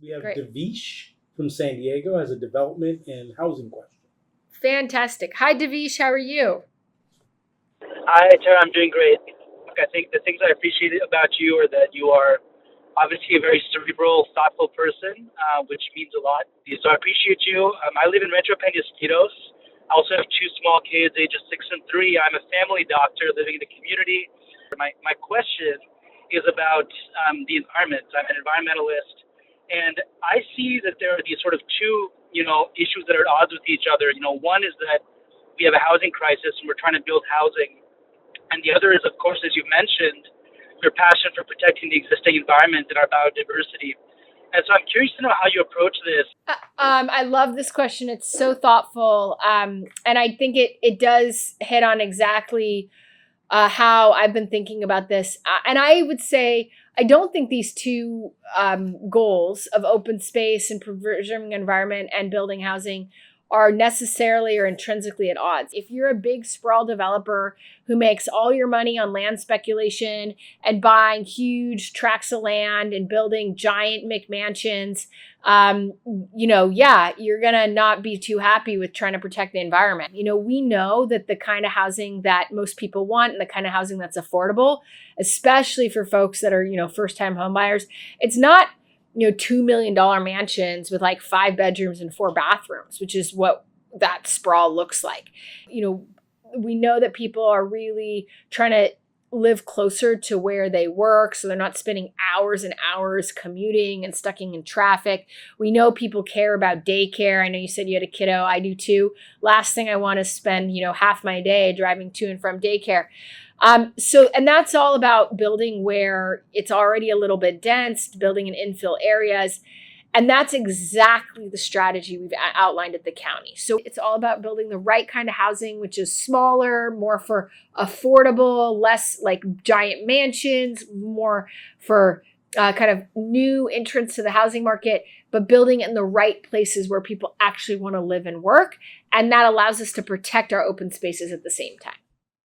We have Great. Devish from San Diego has a development and housing question. Fantastic. Hi, Devish. How are you? Hi, Terra. I'm doing great. Look, I think the things I appreciate about you are that you are obviously a very cerebral, thoughtful person, which means a lot. So I appreciate you. I live in Rancho Penasquitos. I also have two small kids, ages 6 and 3. I'm a family doctor living in the community. My question is about the environment. I'm an environmentalist, and I see that there are these sort of two, issues that are at odds with each other. One is that we have a housing crisis and we're trying to build housing, and the other is, of course, as you mentioned, your passion for protecting the existing environment and our biodiversity. And so I'm curious to know how you approach this. I love this question. It's so thoughtful. And I think it does hit on exactly how I've been thinking about this. And I would say, I don't think these two goals of open space and preserving environment and building housing are necessarily or intrinsically at odds. If you're a big sprawl developer who makes all your money on land speculation and buying huge tracts of land and building giant McMansions, you're gonna not be too happy with trying to protect the environment. We know that the kind of housing that most people want and the kind of housing that's affordable, especially for folks that are, first-time home buyers, it's not $2 million mansions with like 5 bedrooms and 4 bathrooms, which is what that sprawl looks like. We know that people are really trying to live closer to where they work, so they're not spending hours and hours commuting and stuck in traffic. We know people care about daycare. I know you said you had a kiddo. I do too. Last thing I want to spend, half my day driving to and from daycare. And that's all about building where it's already a little bit dense, building in infill areas. And that's exactly the strategy we've outlined at the county. So it's all about building the right kind of housing, which is smaller, more for affordable, less like giant mansions, more for kind of new entrants to the housing market, but building it in the right places where people actually want to live and work. And that allows us to protect our open spaces at the same time.